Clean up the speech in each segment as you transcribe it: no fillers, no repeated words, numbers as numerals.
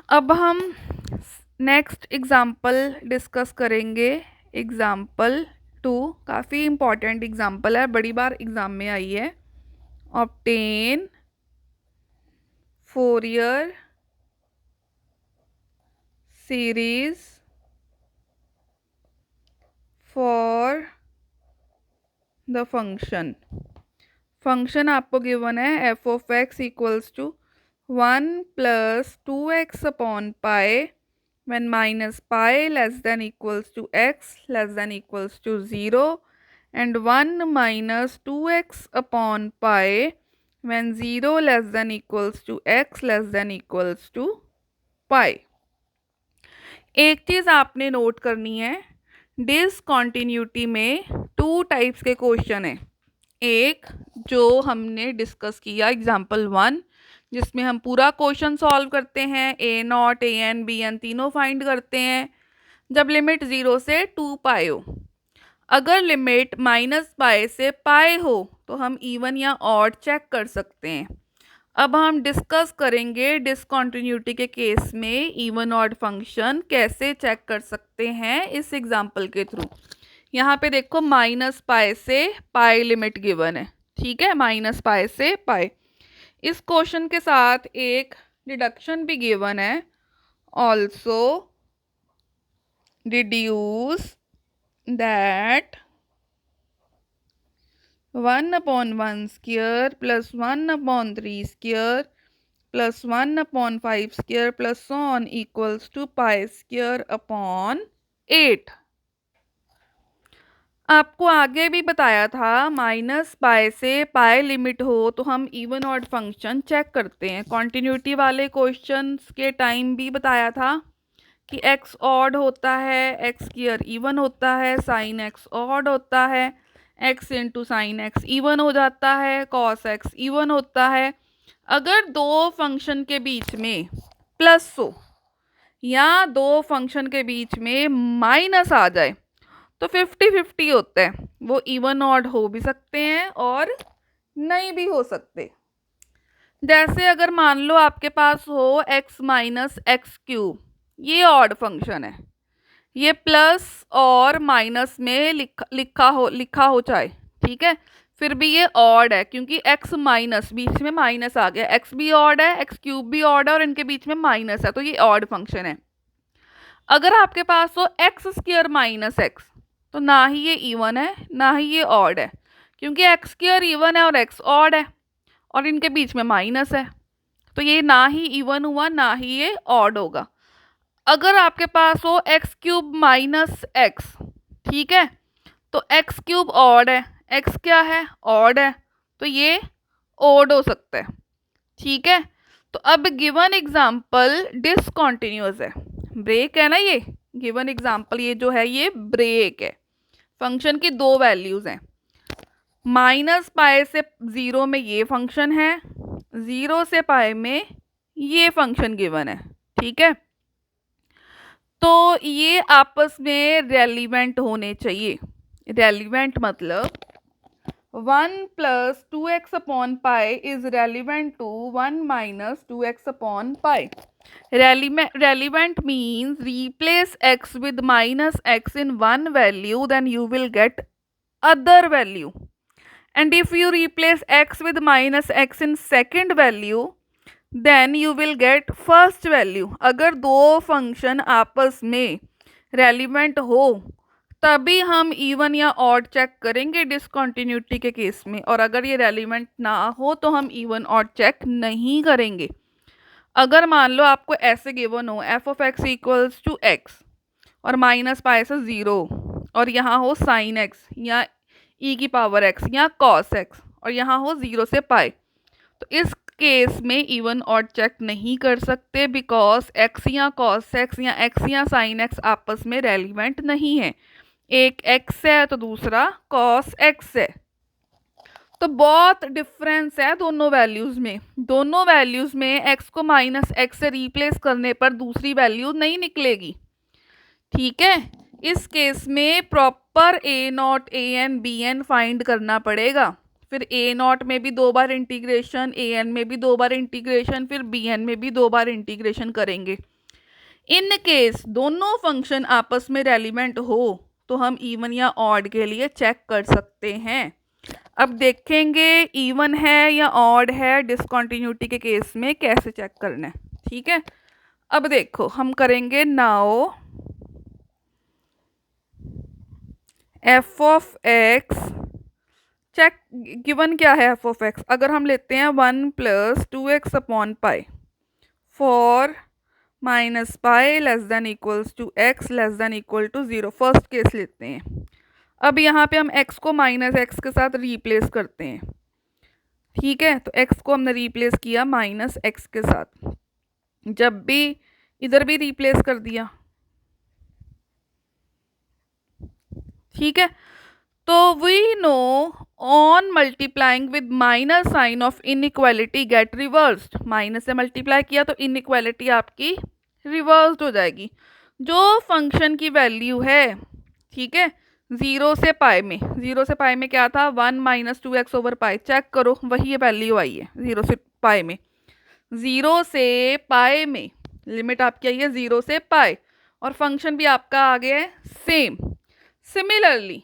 अब हम next example discuss करेंगे। एग्जाम्पल 2 काफ़ी इम्पॉर्टेंट एग्जाम्पल है, बड़ी बार एग्जाम में आई है। Obtain Fourier series for the function आपको गिवन है F of X equals to 1 + 2x upon pi when minus pi less than equals to x less than equals to 0 and 1 minus 2x upon pi when 0 less than equals to x less than equals to pi। एक चीज़ आपने note करनी है, discontinuity में 2 types के question हैं। एक जो हमने डिस्कस किया एग्जाम्पल 1, जिसमें हम पूरा क्वेश्चन सॉल्व करते हैं, a naught a n b n तीनों फाइंड करते हैं जब लिमिट 0 से 2 पाई हो। अगर लिमिट -पाई से पाई हो तो हम इवन या ऑड चेक कर सकते हैं। अब हम डिस्कस करेंगे डिसकॉन्टिन्यूटी के केस में इवन ऑड फंक्शन कैसे चेक कर सकते हैं इस एग्जाम्पल के थ्रू। यहाँ पे देखो -पाई से पाई लिमिट गिवन है, ठीक है, -पाई से पाई। इस क्वेश्चन के साथ एक डिडक्शन भी गिवन है, also deduce that 1/1² + 1/3² + 1/5² + so on equals to π²/8। आपको आगे भी बताया था -पाई से पाई लिमिट हो तो हम इवन ऑड फंक्शन चेक करते हैं। कॉन्टिन्यूटी वाले क्वेश्चंस के टाइम भी बताया था कि x ऑड होता है, x² इवन होता है, sin x ऑड होता है, x × sin x इवन हो जाता है, cos x इवन होता है। अगर दो फंक्शन के बीच में प्लस हो या दो फंक्शन के बीच में माइनस आ जाए तो 50-50 होता है, वो इवन ऑड हो भी सकते हैं और नहीं भी हो सकते। जैसे अगर मान लो आपके पास हो x - x³, ये ऑड फंक्शन है, ये प्लस और माइनस में लिखा हो चाहे, ठीक है, फिर भी ये ऑड है क्योंकि x माइनस बीच में माइनस आ गया, x भी ऑड है, x³ भी ऑड है और इनके बीच में माइनस है, तो ये ऑड फंक्शन है। अगर आपके पास हो x² - x, तो ना ही ये इवन है ना ही ये ऑड है, क्योंकि x² इवन है और x ऑड है और इनके बीच में माइनस है, तो ये ना ही इवन हुआ ना ही ये ऑड होगा। अगर आपके पास हो x³ - x, ठीक है, तो x³ ऑड है, x क्या है, ऑड है, तो ये ऑड हो सकता है, ठीक है। तो अब गिवन एग्जाम्पल डिसकॉन्टिन्यूअस है, ब्रेक है ना, ये गिवन एग्जाम्पल ये जो है ये ब्रेक है। फंक्शन की दो वैल्यूज हैं, -पाई से 0 में ये फंक्शन है, 0 से पाई में ये फंक्शन गिवन है, ठीक है। तो ये आपस में रेलिवेंट होने चाहिए। रेलिवेंट मतलब 1 + 2x upon pi is relevant to 1 - 2x upon pi. Relevant means replace x with -x in one value, then you will get other value. And if you replace x with -x in second value, then you will get first value. अगर दो function आपस में relevant हो तभी हम even या odd check करेंगे discontinuity के केस में, और अगर ये रेलिवेंट ना हो तो हम इवन ऑड चेक नहीं करेंगे। अगर मान लो आपको ऐसे गिवन हो F of X equals to X और -पाई से 0 और यहाँ हो sin x या e⁻x या cos x और यहाँ हो 0 से पाई, तो इस केस में इवन ऑड चेक नहीं कर सकते बिकॉज x या cos x या x या sin x आपस में रेलिवेंट नहीं है। एक x है तो दूसरा cos x है, तो बहुत डिफरेंस है दोनों वैल्यूज़ में। दोनों वैल्यूज़ में x को -x से रिप्लेस करने पर दूसरी वैल्यू नहीं निकलेगी, ठीक है। इस केस में proper a0 an bn find करना पड़ेगा, फिर a0 में भी 2 बार इंटीग्रेशन, an में भी 2 बार इंटीग्रेशन, फिर bn में भी 2 बार इंटीग्रेशन करेंगे, इन केस दोनों फंक्शन आपस में रेलिवेंट हो तो हम इवन या ऑड के लिए चेक कर सकते हैं। अब देखेंगे इवन है या ऑड है डिसकंटिन्यूटी के केस में कैसे चेक करना है। ठीक है, अब देखो हम करेंगे now F of X check. Given क्या है एफ ऑफ एक्स, अगर हम लेते हैं 1 plus 2x upon pi for minus pi less than equals to x less than equal to 0, first case लेते हैं। अब यहाँ पे हम x को माइनस एक्स के साथ रिप्लेस करते हैं। ठीक है, तो x को हमने रिप्लेस किया माइनस एक्स के साथ, जब भी इधर भी रिप्लेस कर दिया। ठीक है, तो we know on multiplying with minus sign of inequality get reversed. Minus से मल्टीप्लाई किया तो इनइक्वालिटी आपकी रिवर्स्ड हो जाएगी। जो फंक्शन की वैल्यू है, ठीक है, 0 से पाई में, 0 से पाई में क्या था 1 माइनस 2x ओवर पाई, चेक करो वही वैल्यू आई है 0 से पाई में। 0 से पाई में लिमिट आपकी आई है 0 से पाई और फंक्शन भी आपका आ गया है सेम। सिमिलरली,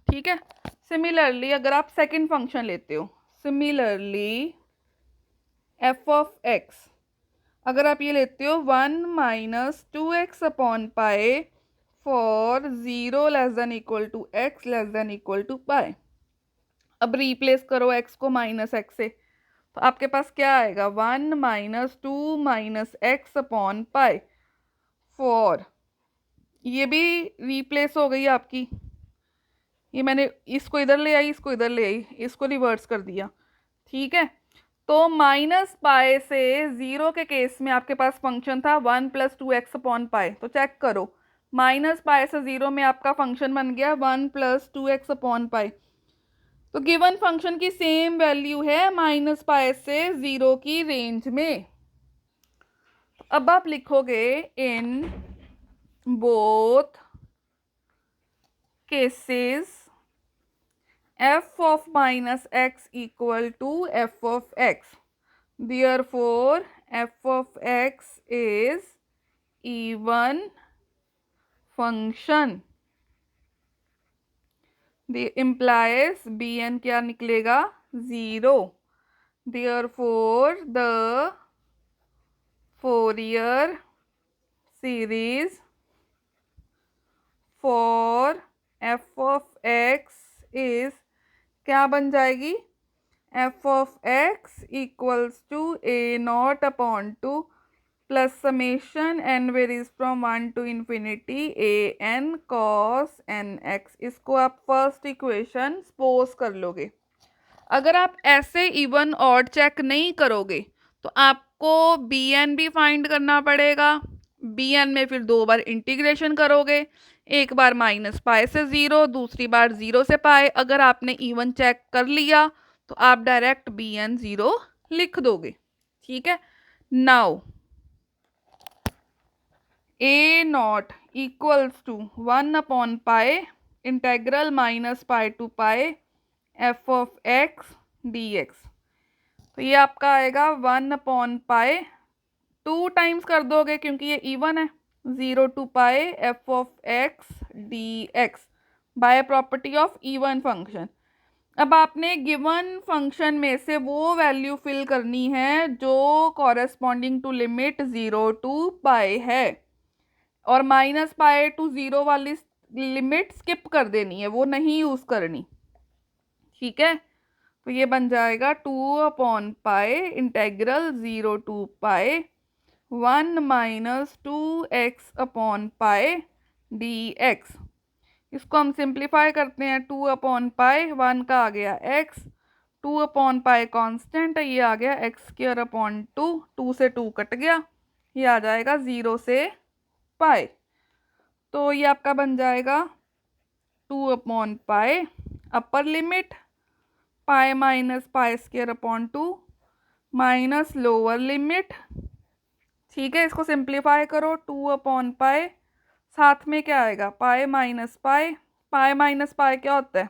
ठीक है, सिमिलरली अगर आप सेकंड फंक्शन लेते हो, सिमिलरली एफ ऑफ एक्स, अगर आप ये लेते हो 1 minus 2x upon pi for 0 less than equal to x less than equal to pi. अब रिप्लेस करो x को माइनस एक्स से, तो आपके पास क्या आएगा 1 minus 2 minus x upon pi for, ये भी रिप्लेस हो गई आपकी, ये मैंने इसको इधर ले आई, इसको इधर ले आई, इसको रिवर्स कर दिया। ठीक है, तो माइनस पाई से 0 के केस में आपके पास फंक्शन था 1 प्लस 2x अपॉन पाई, तो चेक करो माइनस पाई से 0 में आपका फंक्शन बन गया 1 प्लस 2x अपॉन पाई। तो गिवन फंक्शन की सेम वैल्यू है माइनस पाई से 0 की रेंज में। अब आप लिखोगे in both cases f of minus x equal to f of x. Therefore, f of x is even function. The implies bn क्या निकलेगा 0. Therefore, the Fourier series for f of x is क्या बन जाएगी F of X equals to A not upon two plus summation N varies from 1 to infinity A N cos N X. इसको आप first equation suppose कर लोगे। अगर आप ऐसे इवन ऑड चेक नहीं करोगे तो आपको बी एन भी फाइंड करना पड़ेगा। बी एन में फिर 2 बार इंटीग्रेशन करोगे, एक बार माइनस पाई से 0, दूसरी बार 0 से पाई। अगर आपने इवन चेक कर लिया तो आप डायरेक्ट बी एन 0 लिख दोगे। ठीक है, now A not equals to 1 upon pi integral minus pi to pi F of X D X. तो ये आपका आएगा 1 अपॉन पाई, 2 टाइम्स कर दोगे क्योंकि ये इवन है, 0 to pi F of X D X by property of even function. अब आपने गिवन फंक्शन में से वो वैल्यू फिल करनी है जो कॉरेस्पॉन्डिंग टू लिमिट 0 टू पाई है, और माइनस पाई टू 0 वाली लिमिट स्किप कर देनी है, वो नहीं यूज करनी। ठीक है, तो ये बन जाएगा 2 upon pi integral 0 to pi 1 minus 2x upon pi D x. इसको हम सिंप्लीफाई करते हैं, 2 अपॉन पाई 1 का आ गया x, 2 अपॉन पाई कॉन्स्टेंट है, ये आ गया एक्स स्क्वायर अपॉन 2, 2 से 2 कट गया, ये आ जाएगा 0 से पाई। तो ये आपका बन जाएगा 2 अपॉन पाई upper limit pi minus pi square upon 2 minus lower limit. ठीक है, इसको सिंप्लीफाई करो, 2 अपॉन पाई साथ में क्या आएगा pi minus pi, pi minus pi क्या होता है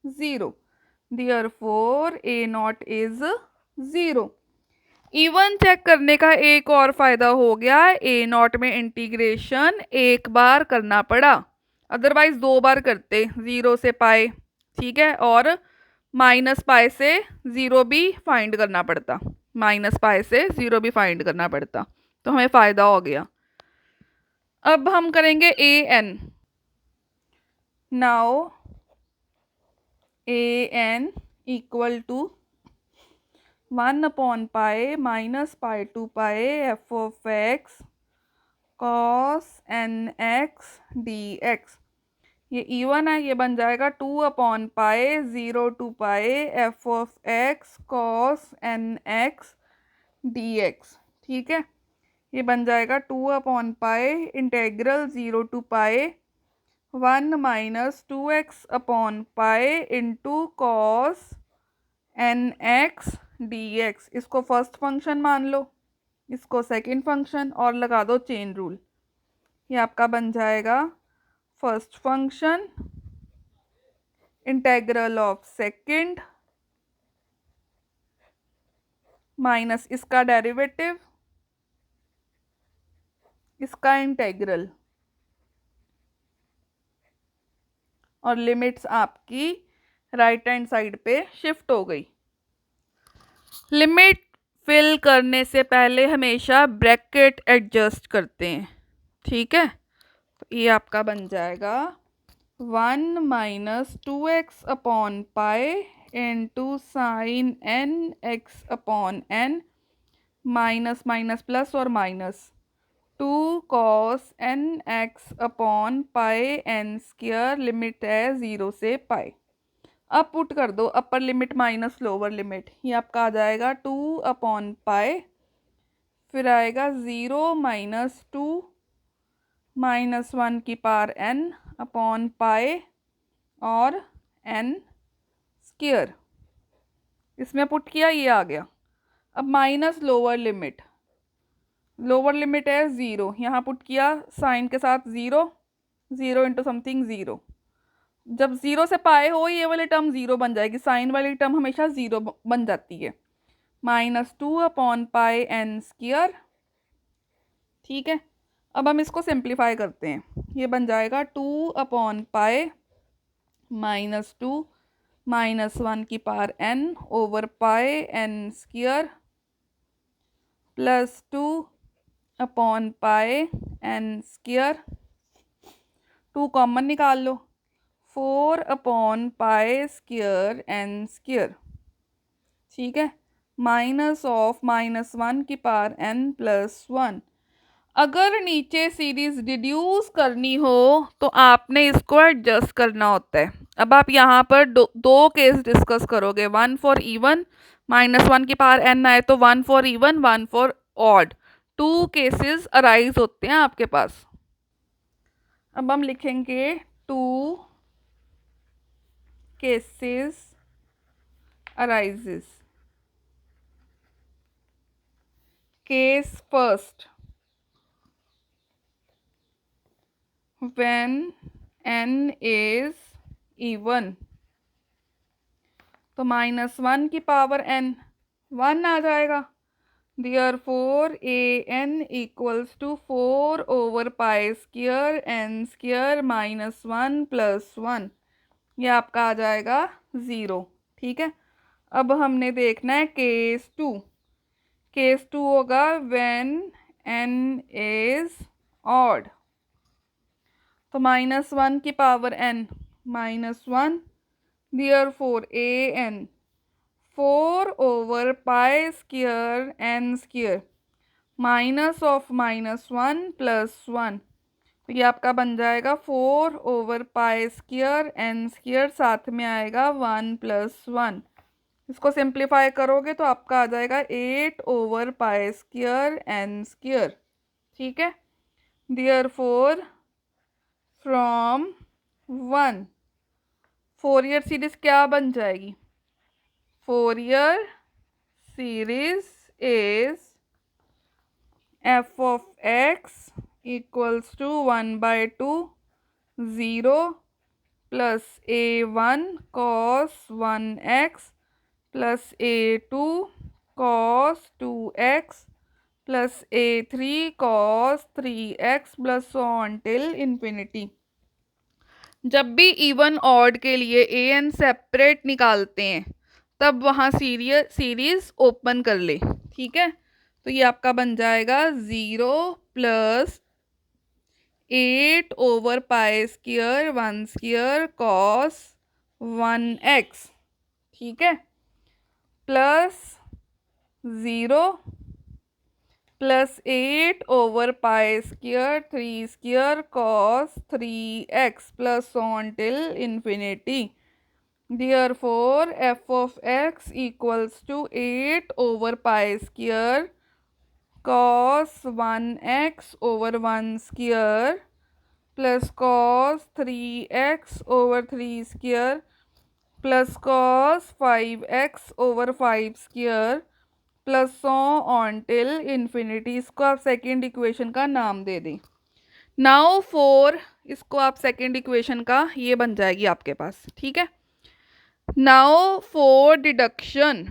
0। Therefore A not is 0 even check करने का एक और फायदा हो गया, ए नॉट में इंटीग्रेशन एक बार करना पड़ा, अदरवाइज 2 बार करते 0 से पाए, ठीक है, और माइनस पाए से 0 भी फाइंड करना पड़ता, माइनस पाए से 0 भी फाइंड करना पड़ता, तो हमें फायदा हो गया। अब हम करेंगे a n. Now a n equal to 1/पाई minus pi to pi F of x cos N x D x. ये इवन है, ये बन जाएगा 2/पाई 0 to pi F of x cos N x D x, ठीक है। ये बन जाएगा 2/पाई इंटेग्रल 0 टू पाई 1 माइनस 2x/पाई into cos N x D x. इसको फर्स्ट फंक्शन मान लो, इसको सेकंड फंक्शन, और लगा दो चेन रूल। ये आपका बन जाएगा first function integral of second minus इसका डेरिवेटिव, इसका इंटेग्रल, और लिमिट्स आपकी राइट हैंड साइड पे शिफ्ट हो गई। लिमिट फिल करने से पहले हमेशा ब्रैकेट एडजस्ट करते हैं, ठीक है। तो ये आपका बन जाएगा 1 माइनस 2x/पाई into sine n x/n minus minus plus और माइनस 2 कॉस एन x/पाई एन स्क्वायर, लिमिट है 0 से पाई। अब पुट कर दो upper limit minus lower limit, ये आपका आ जाएगा 2/पाई, फिर आएगा 0 माइनस 2 माइनस 1 की पावर n/पाई और n स्क्वायर, इसमें पुट किया, ये आ गया। अब minus lower limit, lower limit है 0, यहाँ पुट किया साइन के साथ 0, 0 इंटू समथिंग 0, जब 0 से पाए हो ये वाली टर्म 0 बन जाएगी, साइन वाली टर्म हमेशा 0 बन जाती है, माइनस 2/पाई एन स्क्वायर, ठीक है। अब हम इसको सिंप्लीफाई करते हैं, ये बन जाएगा 2/पाई माइनस 2 माइनस 1 की power n over pi n square plus 2/पाई एन स्क्वायर, 2 कॉमन निकाल लो, 4/पाई स्क्वायर एन स्क्वायर, ठीक है, माइनस ऑफ माइनस 1 की पावर n प्लस 1। अगर नीचे सीरीज डिड्यूस करनी हो तो आपने इसको एडजस्ट करना होता है। अब आप यहाँ पर दो केस डिस्कस करोगे, 1 फॉर इवन माइनस 1 की पावर n आए तो 1 for even 1 for odd, 2 cases arise होते हैं आपके पास। अब हम लिखेंगे 2 cases arises. Case first, when n is even, तो -1 की पावर n 1 आ जाएगा, therefore an equals to 4/पाई square n square minus 1 plus 1, ये आपका आ जाएगा 0, ठीक है। अब हमने देखना है केस 2। केस 2 होगा when n is odd, तो -1 की पावर n -1, therefore an 4/पाई square n square minus of -1 plus 1, तो ये आपका बन जाएगा 4/पाई स्क्वायर n स्क्वायर, साथ में आएगा 1 प्लस 1, इसको सिंप्लीफाई करोगे तो आपका आ जाएगा 8/पाई स्क्वायर n स्क्वायर, ठीक है। therefore फ्रॉम 1 फोरियर सीरीज क्या बन जाएगी, Fourier series is f of x equals to 1/2 0 plus a1 cos 1x plus a2 cos 2x plus a3 cos 3x plus so on till infinity। जब भी even odd के लिए A N separate निकालते हैं तब वहाँ सीरीज ओपन कर ले, ठीक है। तो ये आपका बन जाएगा 0 प्लस 8/π² 1² cos 1x, ठीक है, plus 0 plus 8/π² 3² cos 3x plus on till infinity। Therefore f of x equals to 8/π² cos 1x over 1² plus cos 3x over 3² plus cos 5x over 5² plus so on till infinity. इसको आप second equation का नाम दे दें। Now four, इसको आप second equation का ये बन जाएगी आपके पास, ठीक है। नाउ फॉर डिडक्शन,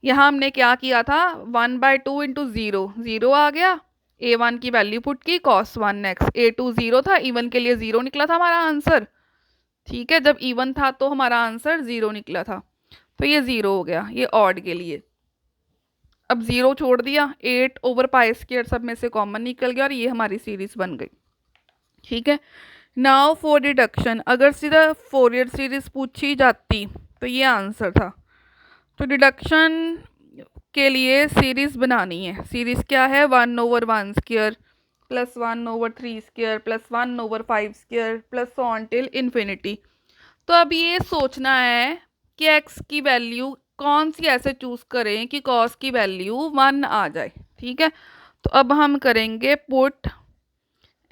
यहाँ हमने क्या किया था, 1/2 इंटू 0, 0 आ गया, a1 की वैल्यू पुट की cos 1x, a2 0 था, इवन के लिए 0 निकला था हमारा आंसर, ठीक है। जब इवन था तो हमारा आंसर 0 निकला था, तो ये 0 हो गया। ये ऑड के लिए अब 0 छोड़ दिया, 8/π² सब में से कॉमन निकल गया और ये हमारी सीरीज बन गई, ठीक है। नाउ फॉर डिडक्शन, अगर सीधा फोरियर सीरीज पूछी जाती तो ये आंसर था। तो डिडक्शन के लिए सीरीज बनानी है। सीरीज क्या है, 1/1² plus 1/3² plus 1/5² plus on till infinity. तो अब ये सोचना है कि x की वैल्यू कौन सी ऐसे चूज करें कि cos की वैल्यू 1 आ जाए, ठीक है। तो अब हम करेंगे put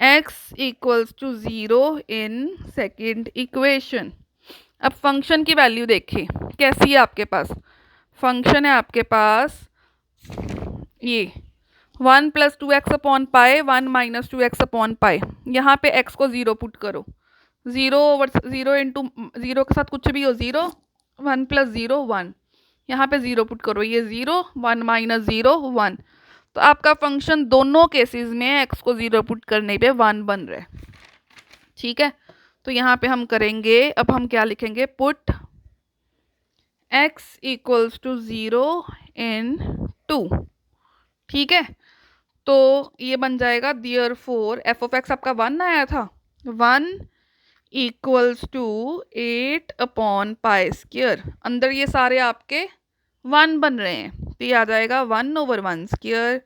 x equals to 0 in second equation. अब फंक्शन की वैल्यू देखें कैसी है आपके पास। फंक्शन है आपके पास ये 1 + 2x/π 1 - 2x/π। यहाँ पे x को 0 पुट करो, 0/0 इंटू 0 के साथ कुछ भी हो 0, 1 + 0 1, यहाँ पे 0 पुट करो, ये 0 1 - 0 1। तो आपका फंक्शन दोनों केसेस में x को 0 पुट करने पे 1 बन रहा है, ठीक है। तो यहाँ पे हम करेंगे, अब हम क्या लिखेंगे, पुट x इक्वल्स टू 0 इन 2, ठीक है। तो ये बन जाएगा देयरफॉर f of x आपका 1 आया था, 1 इक्वल्स टू 8/π², अंदर ये सारे आपके 1 बन रहे हैं, तो ये आ जाएगा 1/1²,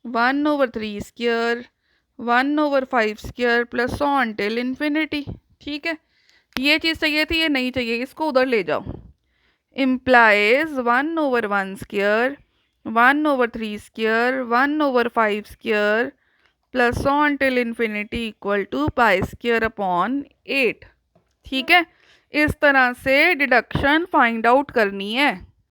1/3² 1/5² प्लस ऑन टिल इन्फिनिटी, ठीक है। ये चीज़ चाहिए थी, ये नहीं चाहिए, इसको उधर ले जाओ। Implies 1/1² 1/3² 1/5² plus on till infinity equal to π²/8, ठीक है। इस तरह से डिडक्शन फाइंड आउट करनी है।